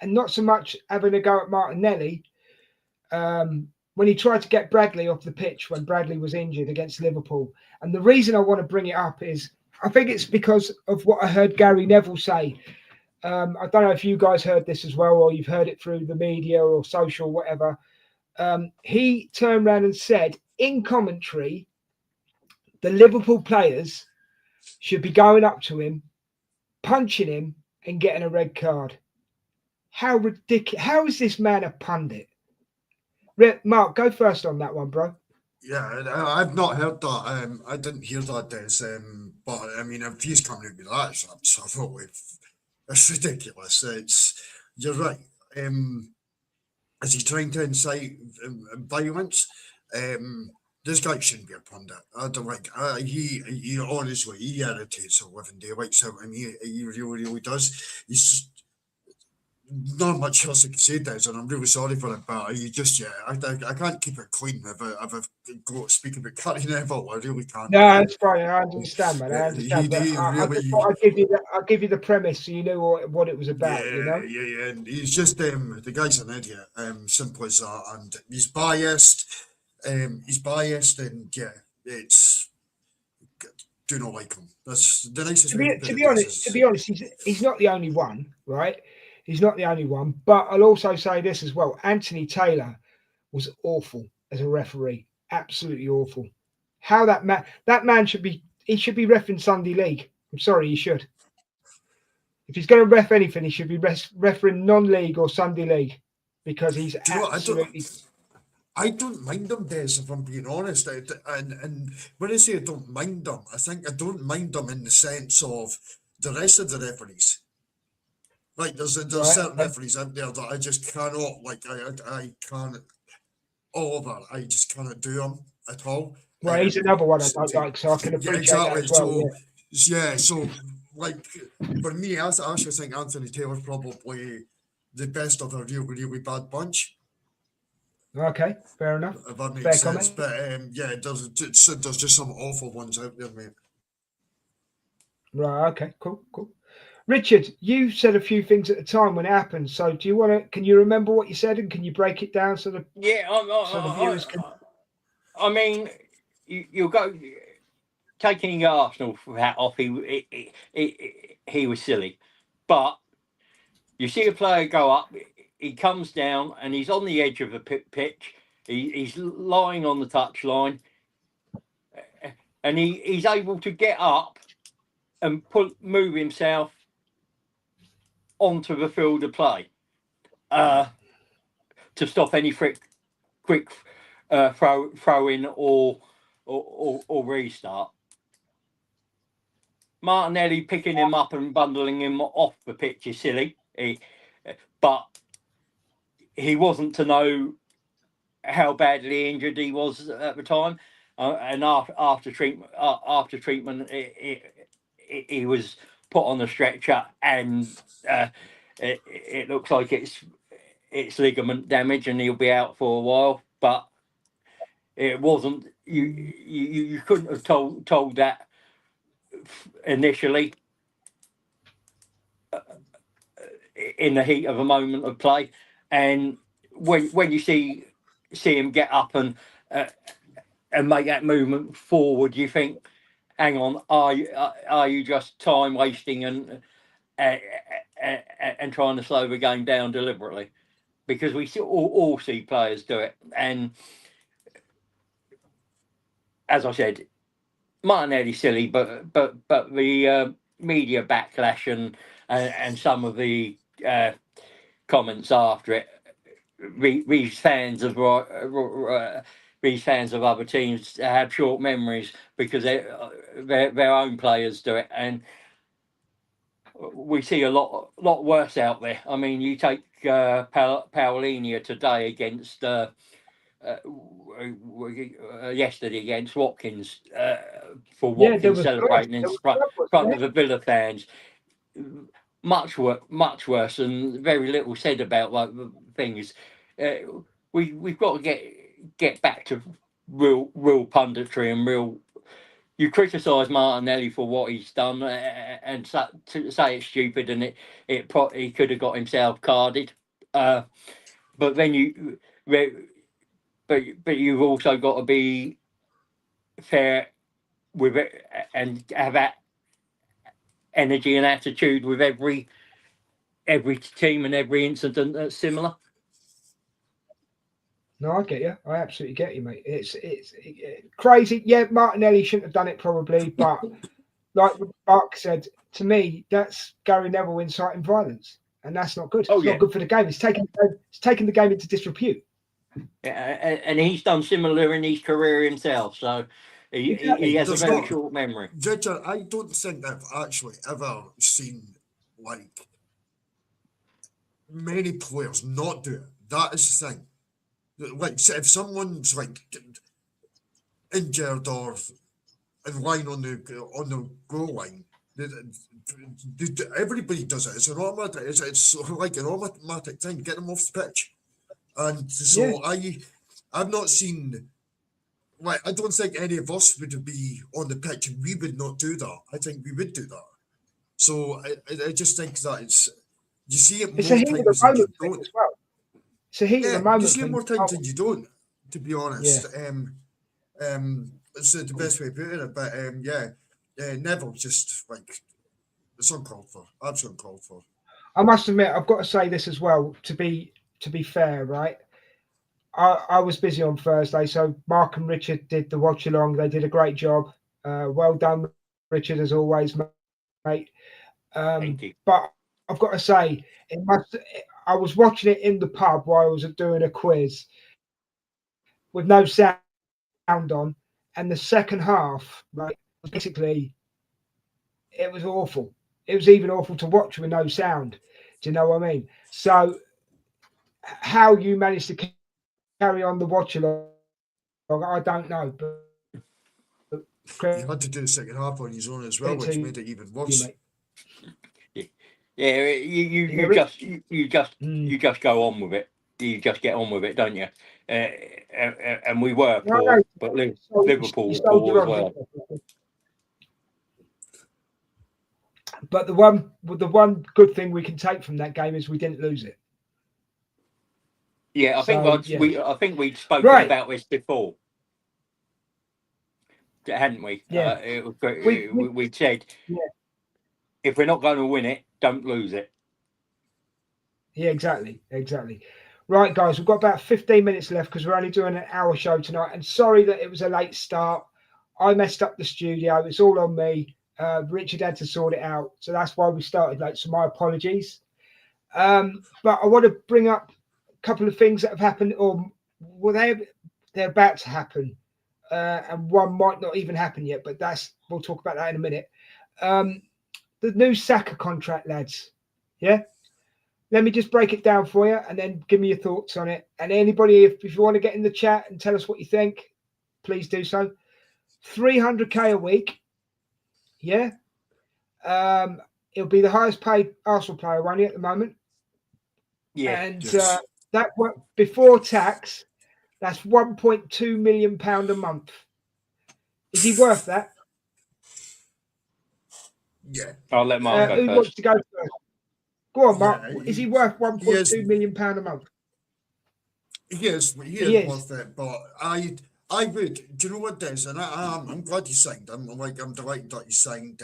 and not so much having a go at Martinelli when he tried to get Bradley off the pitch when Bradley was injured against Liverpool. And the reason I want to bring it up is I think it's because of what I heard Gary Neville say. I don't know if you guys heard this as well, or you've heard it through the media or social, whatever. He turned around and said in commentary, the Liverpool players should be going up to him, punching him and getting a red card. How ridiculous. How is this man a pundit? Mark, go first on that one, bro. Yeah, I've not heard that. I didn't hear that, Des. But I mean, if he's coming out with that, it's ridiculous. You're right. Is he trying to incite violence? This guy shouldn't be a pundit. I don't like. He honestly, he irritates a living daylights out. I mean, he really does. He's not much else I can say, Des, and I'm really sorry for it, but you just, I can't keep it clean if I go to speak about Gary Neville. I really can't. No, it's fine. I understand, man. I understand. He But I really- just thought I'll give you the premise so you know what it was about, you know? Yeah. And he's just the guy's an idiot. Simple as that. And he's biased. And yeah, it's do not like him. That's the nicest way To be honest, he's not the only one, right? He's not the only one. But I'll also say this as well. Anthony Taylor was awful as a referee. Absolutely awful. How that man should be reffing Sunday League. I'm sorry, he should. If he's going to ref anything, he should be refereeing non-league or Sunday League, because he's Do you know what? absolutely. I don't mind them, Des, if I'm being honest. And when I say I don't mind them, I think I don't mind them in the sense of the rest of the referees. Like there's certain referees out there that I just cannot, like I can't, Oliver, I just cannot do them at all. Well, he's another one I don't like, so I can appreciate that as well. So like for me, I actually think Anthony Taylor's probably the best of a really bad bunch. Okay, fair enough. If that makes Fair sense. comment. But there's just some awful ones out there, mate. Right. Okay. Cool. Richard, you said a few things at the time when it happened. So do you want to? Can you remember what you said, and can you break it down so the viewers can? I mean, you'll go taking Arsenal hat off. He was silly, but you see a player go up. He comes down and he's on the edge of the pitch. He's lying on the touchline, and he's able to get up and move himself onto the field of play to stop any quick throw in or restart. Martinelli picking him up and bundling him off the pitch is silly, but he wasn't to know how badly injured he was at the time, and after treatment, he was put on a stretcher, and it looks like it's ligament damage, and he'll be out for a while. But it wasn't. You couldn't have told that initially in the heat of a moment of play, and when you see him get up and make that movement forward, you think, hang on, are you just time wasting and trying to slow the game down deliberately? Because we all see players do it, and as I said, Martinelli's silly, but the media backlash and some of the comments after it, these fans of other teams have short memories because their own players do it, and we see a lot worse out there. I mean, you take Paulinia today against yesterday against Watkins for Watkins celebrating in front of the Villa fans. Much worse, and very little said about like the things. We've got to get back to real punditry and real. You criticise Martinelli for what he's done, and to say it's stupid, and he could have got himself carded. But then but you've also got to be fair with it and have that energy and attitude with every team and every incident that's similar. No, I get you. I absolutely get you, mate. It's crazy. Yeah, Martinelli shouldn't have done it probably, but like Mark said, to me, that's Gary Neville inciting violence, and that's not good. It's not good for the game. It's taking the game into disrepute. Yeah, and he's done similar in his career himself, so he has a very short memory. Richard, I don't think I've actually ever seen like many players not do it. That is the thing. Like, if someone's like injured or in line on the goal line, everybody does it. It's an automatic. It's like an automatic thing. Get them off the pitch, and so I've not seen. Like, I don't think any of us would be on the pitch and we would not do that. I think we would do that. So I just think that you see it more times than you don't. As well. It's a heat of the moment. You see it more times than you don't, to be honest. It's the best way of putting it. But Neville just like it's uncalled for. Absolutely uncalled for. I must admit, I've got to say this as well. To be fair, right? I was busy on Thursday, so Mark and Richard did the watch along. They did a great job. Well done, Richard, as always, mate. Thank you. But I've got to say, I was watching it in the pub while I was doing a quiz with no sound on, and the second half, right, basically, it was awful. It was even awful to watch with no sound. Do you know what I mean? So, how you managed to carry on the watch along, I don't know. But he had to do the second half on his own as well, which made it even worse. Yeah, you just go on with it. You just get on with it, don't you? And we were poor, but Liverpool were poor as well. But the one good thing we can take from that game is we didn't lose it. Yeah, I think we'd spoken about this before, hadn't we? Yeah, we said if we're not going to win it, don't lose it. Yeah, exactly. Right, guys, we've got about 15 minutes left because we're only doing an hour show tonight. And sorry that it was a late start. I messed up the studio. It's all on me. Richard had to sort it out, so that's why we started late. So my apologies. But I want to bring up couple of things that have happened, or they're about to happen, and one might not even happen yet, but we'll talk about that in a minute. The new Saka contract, lads. Yeah, let me just break it down for you and then give me your thoughts on it. And anybody, if you want to get in the chat and tell us what you think, please do so. 300k a week. Yeah. He'll be the highest paid Arsenal player, won't he, at the moment? Yeah. And Yes. that before tax, that's £1.2 million a month. Is he worth that? Yeah. I'll let Mark go Who first. wants to go first? Go on, Mark. Yeah, Is he worth he is. £1.2 million a month? He is He is. worth it, but I would. Do you know what, Des? And I'm glad he signed. I'm delighted that he signed.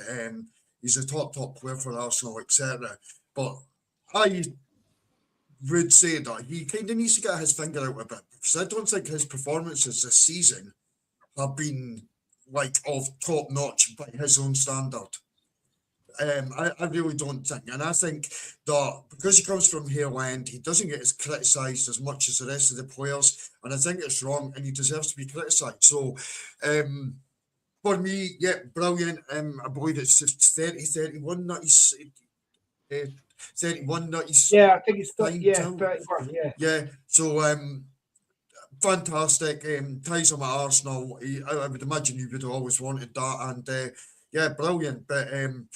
He's a top player for Arsenal, etc. But I would say that he kind of needs to get his finger out a bit, because I don't think his performances this season have been like of top notch by his own standard. I really don't think, and I think that because he comes from Hale End, he doesn't get as criticised as much as the rest of the players, and I think it's wrong, and he deserves to be criticised. So, for me, yeah, brilliant. I believe it's just 31 that he's 31 that he's Yeah, I think it's signed yeah, to. 31. Yeah. Yeah, so fantastic. Ties him at Arsenal. I would imagine you would have always wanted that, and yeah, brilliant. But time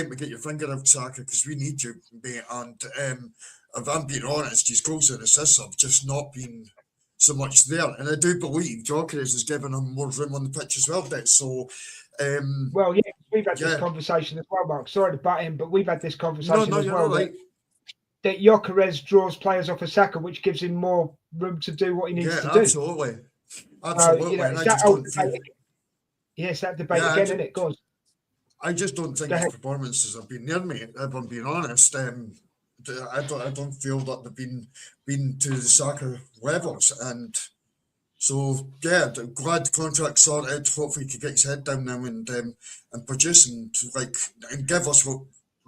to get your finger out, Saka, because we need you, mate. And if I'm being honest, his goals and assists have just not been so much there. And I do believe Gyökeres has given him more room on the pitch as well, Dick. So, Well, yeah, we've had this yeah. conversation as well, Mark. Sorry to butt in, but we've had this No, conversation as you're well. all right. That Gyökeres draws players off of Saka, which gives him more room to do what he needs to Yeah, do. absolutely. Absolutely. You know, And I it's that just old don't feel. debate. Yes, that debate Yeah, again, isn't it? Go on. I just don't think Go his ahead. performances have been near me. If I'm being honest, I don't feel that they've been to the Saka levels, and so yeah, glad the contract sorted. Hopefully, he could get his head down now and produce and give us what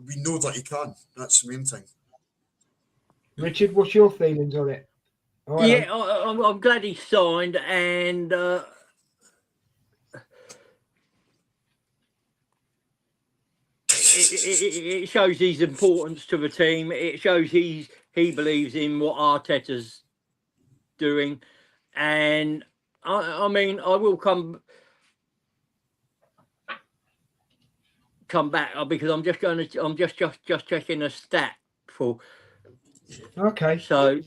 we know that he can. That's the main thing. Richard, what's your feelings on it? Oh, hello. Yeah, I'm glad he signed, and it shows his importance to the team. It shows he believes in what Arteta's doing, and I mean, I will come back because I'm just checking a stat for. Okay. So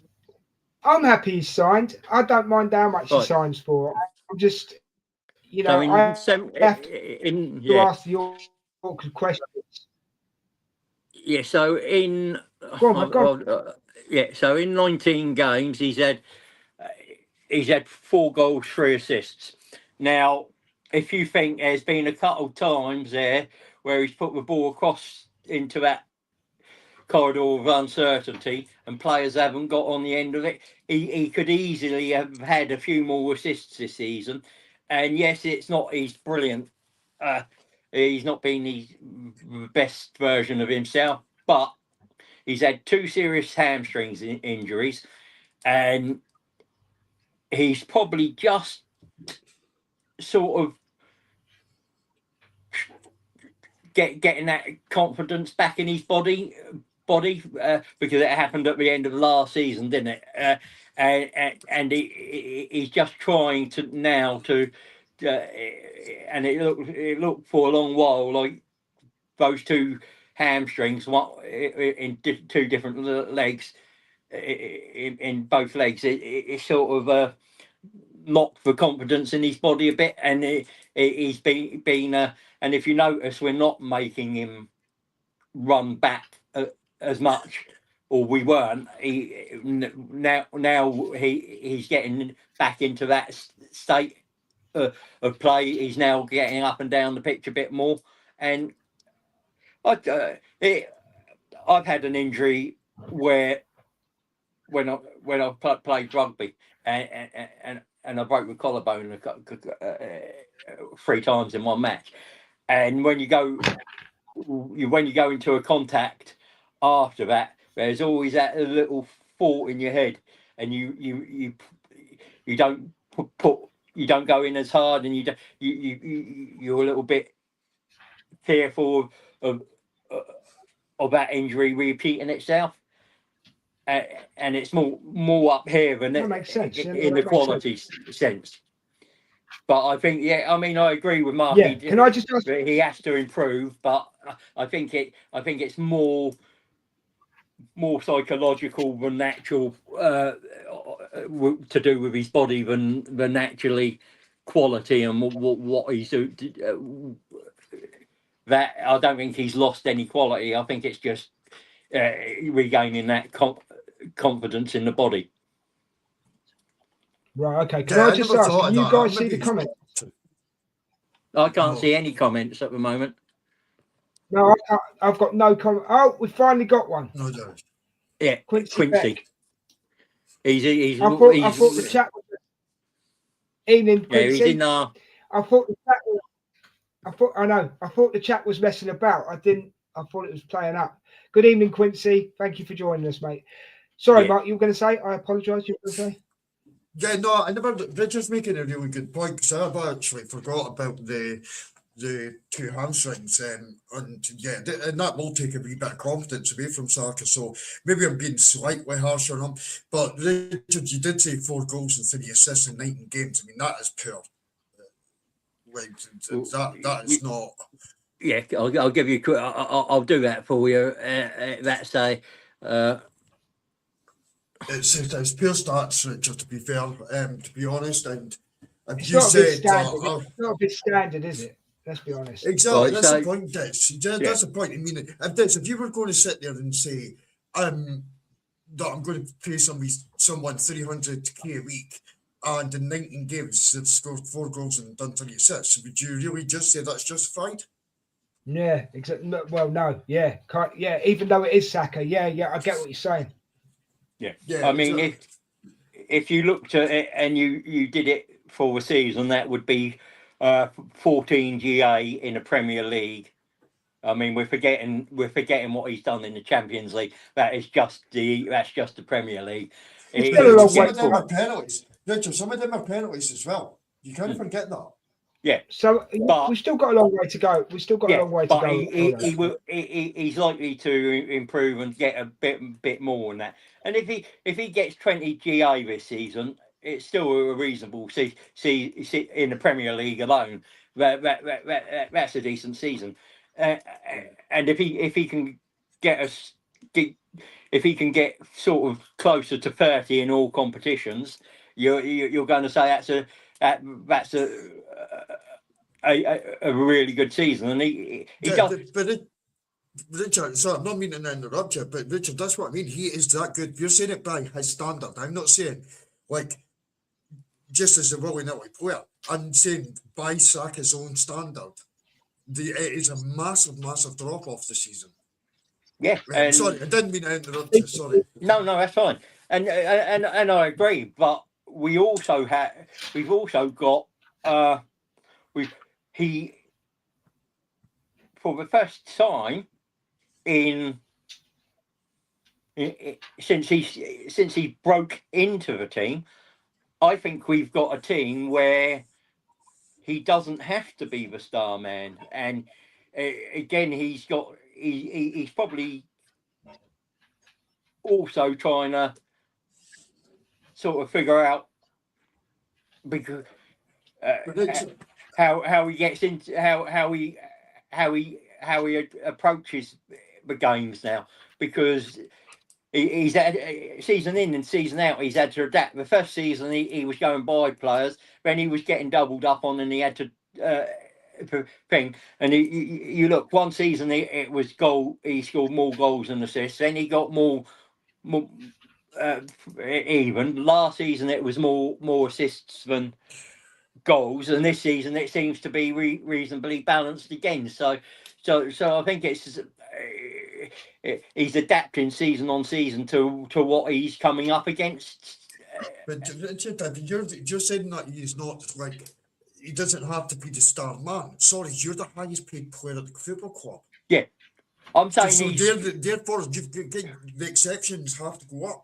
I'm happy he's signed. I don't mind how much he Right. signs for. I'm just, you so know, in, I sem- have in to yeah ask the awkward questions. yeah. So in Go on, mate, go on. yeah. So in 19 games, he's had 4 goals, 3 assists. Now, if you think there's been a couple of times there where he's put the ball across into that corridor of uncertainty and players haven't got on the end of it, he could easily have had a few more assists this season. And yes, it's not he's brilliant. He's not been the best version of himself, but he's had 2 serious hamstrings injuries, and he's probably just sort of getting that confidence back in his body because it happened at the end of last season, didn't it? And he's just trying to now to and it looked for a long while like those 2 hamstrings, one in 2 different legs, in both legs, it sort of knocked the confidence in his body a bit, and he's been and if you notice, we're not making him run back as much, or we weren't. Now he's getting back into that state of play. He's now getting up and down the pitch a bit more, and I've had an injury where when I played rugby, and I broke the collarbone 3 times in one match. And when you go into a contact after that, there's always that little thought in your head, and you don't you don't go in as hard, and you're a little bit fearful of that injury repeating itself. And it's more up here than That makes sense. Yeah, in the that makes sense. quality sense. But I think, I mean, I agree with Mark. Yeah. Can I just ask? He has to improve, but I think it's more psychological than natural, to do with his body than actually quality and what he's doing. That I don't think he's lost any quality. I think it's just regaining that confidence in the body. Right. Okay. Can Yeah, I I just never ask? thought Can of you that. guys see Maybe the comments? I can't No. see any comments at the moment. No, I've got no comment. Oh, we finally got one. No doubt. Yeah, Quincy Beck. He's I thought the chat was evening, Quincy. he's in our. I thought the chat was, I thought the chat was messing about. I thought it was playing up. Good evening, Quincy. Thank you for joining us, mate. Sorry, Yeah. Mark, you were going to say? I apologise. You were going to say? Yeah, no, I never. Richard's making a really good point because I've actually forgot about the two hamstrings, and yeah, and that will take a wee bit of confidence away from Saka. So maybe I'm being slightly harsh on him, but Richard, you did say 4 goals and 3 assists in 19 games. I mean, that is poor. Like that is not. Yeah, I'll give you. I'll do that for you. That's a. It's pure stats, Richard. To be fair, to be honest, and It's you not a big said standard. It's not a big standard, is it? Let's be honest. exactly. Right, That's so- the point, Ditch. That's the point. I mean, if you were going to sit there and say, that I'm going to pay someone 300k a week, and in 19 games they've scored 4 goals and done 3 assists, would you really just say that's justified? Yeah, exactly. Well, no, yeah, yeah. Even though it is Saka, yeah, I get what you're saying. Yeah. Yeah, I mean, exactly. if you looked at it and you did it for the season, that would be 14 GA in the Premier League. I mean, we're forgetting what he's done in the Champions League. That's just the Premier League. It's still a long Some way of them are penalties. Richard, some of them are penalties as well. You can't forget that. Yeah. So But- we've still got a long way to go. We've still got a long way to but go. he's likely to improve and get a bit more than that. And if he gets 20 GA this season, it's still a reasonable see in the Premier League alone. That's a decent season. And if he can get us if he can get sort of closer to 30 in all competitions, you're going to say that's a really good season, and he does. But Richard, sorry, I'm not meaning to interrupt you, but Richard, that's what I mean. He is that good. You're saying it by his standard. I'm not saying like just as a willy-nilly player. I'm saying by Saka's own standard. It is a massive drop off this season. Yeah, Sorry, I didn't mean to interrupt you. Sorry. No, that's fine, and I agree. But we've also got he for the first time since he broke into the team, I think we've got a team where he doesn't have to be the star man, and again he's probably also trying to sort of figure out because how he gets into how he approaches the games now, because he's had season in and season out. He's had to adapt. The first season he was going by players, then he was getting doubled up on, and he had to thing. And you look, one season it was goal. He scored more goals than assists. Then he got more even. Last season it was more assists than goals, and this season it seems to be reasonably balanced again. So I think it's he's adapting season on season to what he's coming up against. But Richard, you're saying that he's not like he doesn't have to be the star man. Sorry, you're the highest paid player at the football club. Yeah, I'm saying So therefore, the exceptions have to go up.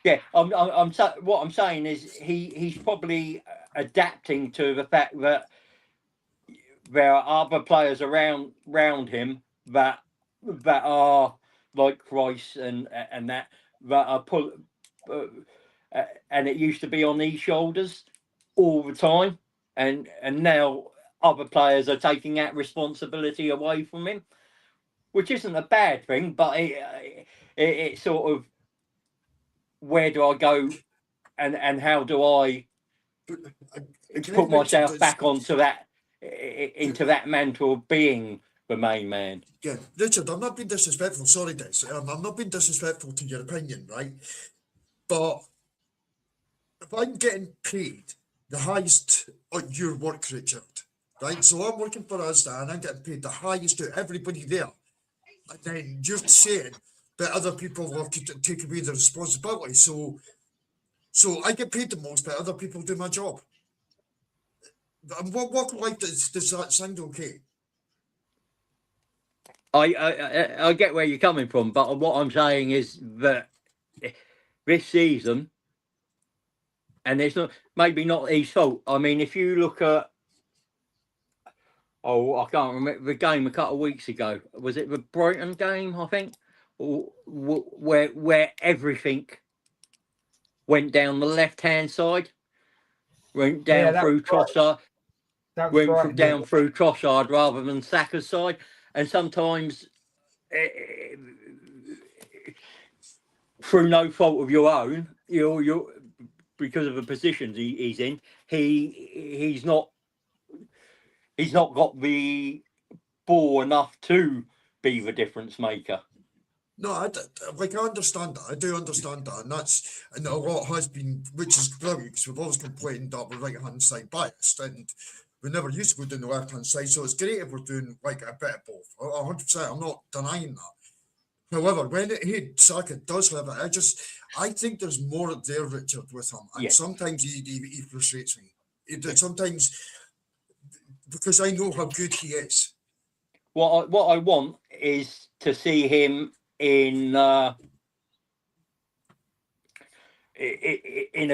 Yeah, what I'm saying is he's probably adapting to the fact that there are other players around him that are like Rice and that are and it used to be on these shoulders. all the time, and now other players are taking that responsibility away from him, which isn't a bad thing, but it sort of, where do I go, and how do I put myself back onto that, into that mantle of being the main man? Yeah, Richard, I'm not being disrespectful. Sorry, Des. I'm not being disrespectful to your opinion, right? But if I'm getting paid the highest on your work, Richard, right? So I'm working for us, and I'm getting paid the highest to everybody there. And then you're saying that other people have to take away the responsibility. So I get paid the most, but other people do my job. And what life does that sound okay? I get where you're coming from, but what I'm saying is that this season, and it's not, maybe not his fault. I mean, if you look at, I can't remember the game a couple of weeks ago. Was it the Brighton game? I think, where everything went down the left hand side, went down through Trossard, down through Trossard rather than Saka's side, and sometimes, through no fault of your own, you're because of the positions he's in, he's not got the ball enough to be the difference maker. No, I understand that. I do understand that, and a lot has been, which is brilliant, because we've always complained that we're right-hand side biased, and we never used to go down the left-hand side. So it's great if we're doing like a bit of both. 100%. I'm not denying that. However, when Saka does have it, I think there's more there, Richard, with him, and sometimes he frustrates me. Sometimes, because I know how good he is. What I want is to see him in a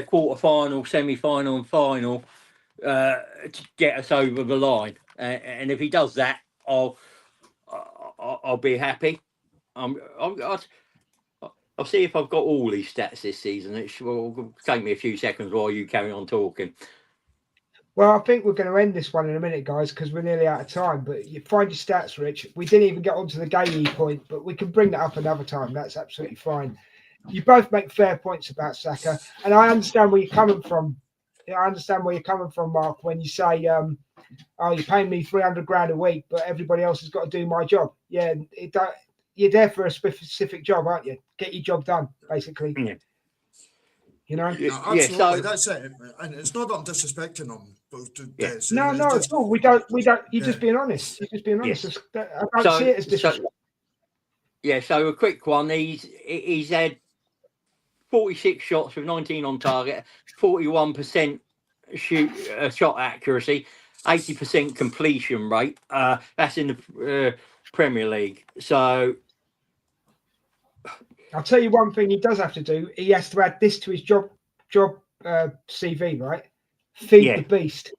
quarter-final, semi-final, and final to get us over the line. And if he does that, I'll be happy. I'll see if I've got all these stats this season. It will take me a few seconds while you carry on talking. Well, I think we're going to end this one in a minute, guys, because we're nearly out of time. But you find your stats, Rich. We didn't even get onto the gamey point, but we can bring that up another time. That's absolutely fine. You both make fair points about Saka, and I understand where you're coming from. I understand where you're coming from, Mark, when you say, "Oh, you're paying me 300 grand a week, but everybody else has got to do my job." Yeah, you're there for a specific job, aren't you? Get your job done, basically. Yeah. You know? No, absolutely, that's it. And it's not that I'm disrespecting them. No, at all. We don't. You're just being honest. You're just being honest. Yes. I don't see it as disrespect. So a quick one. He's had 46 shots with 19 on target, 41% shot accuracy, 80% completion rate. That's in the Premier League. So I'll tell you one thing he does have to do. He has to add this to his job CV, right? Feed the beast.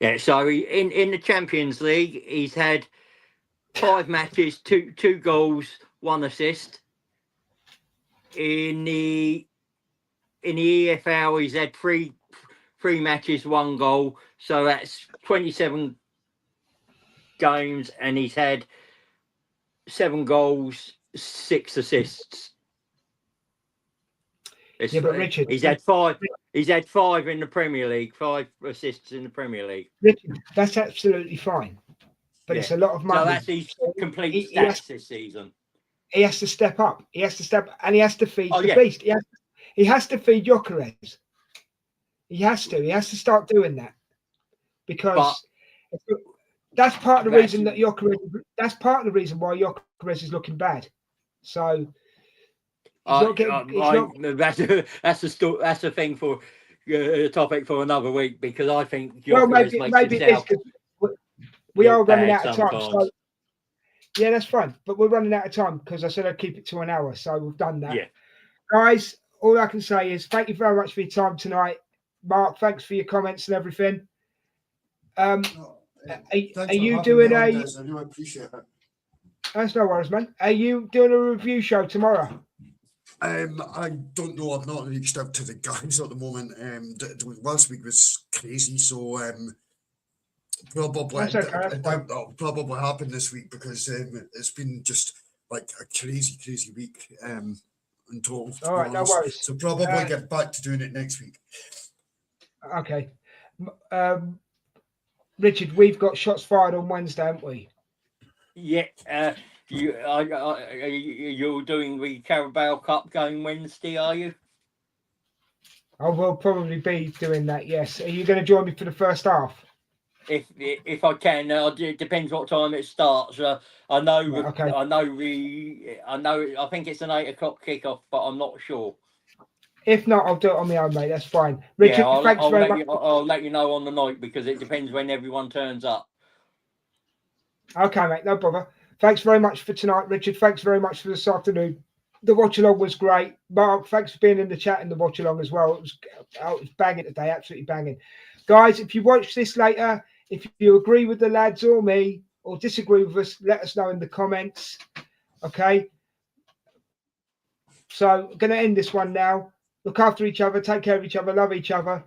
Yeah. So in the Champions League, he's had 5 matches, two goals, 1 assist. In the EFL, he's had three matches, 1 goal. So that's 27 games, and he's had 7 goals, 6 assists. Yeah, but Richard, he's had 5. He's had 5 in the Premier League, 5 assists in the Premier League. Richard, that's absolutely fine, but it's a lot of money. So that's his complete stats this season. He has to step up. He has to step, and he has to feed the beast. He has to feed Gyökeres. He has to. He has to start doing that, because that's part of the reason that Gyökeres. That's part of the reason why Gyökeres is looking bad. So that's a thing for a topic for another week, because I think Gyökeres maybe it is, because we are running out of time. So, yeah, that's fine. But we're running out of time, because I said I'd keep it to an hour. So we've done that. Yeah. Guys, all I can say is thank you very much for your time tonight. Mark, thanks for your comments and everything. Are you doing I do appreciate it. That's no worries, man. Are you doing a review show tomorrow? I don't know. I've not reached out to the guys at the moment. Last week was crazy, so probably That's okay, that's I doubt that'll probably happen this week because it's been just like a crazy week in total. To All be right, no honest. worries. So probably get back to doing it next week. Okay. Richard, we've got shots fired on Wednesday, haven't we? Yeah, you're doing the Carabao Cup game Wednesday, are you? I will probably be doing that, yes. Are you going to join me for the first half? If I can, it depends what time it starts. I know, Right, okay. I think it's an 8 o'clock kickoff, but I'm not sure. If not, I'll do it on my own, mate. That's fine. Richard, Yeah, thanks very much. I'll let you know on the night because it depends when everyone turns up. Okay, mate, no bother. Thanks very much for tonight, Richard. Thanks very much for this afternoon. The watch along was great. Mark, thanks for being in the chat and the watch along as well. It was banging today, absolutely banging. Guys, if you watch this later, if you agree with the lads or me or disagree with us, let us know in the comments. Okay. So I'm going to end this one now. Look after each other, take care of each other, love each other.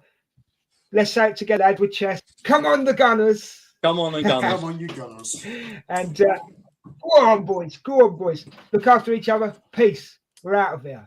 Let's say it together, lad, with chest. Come on, the Gunners. Come on, the Gunners. Come on, you Gunners. And go on, boys. Go on, boys. Look after each other. Peace. We're out of here.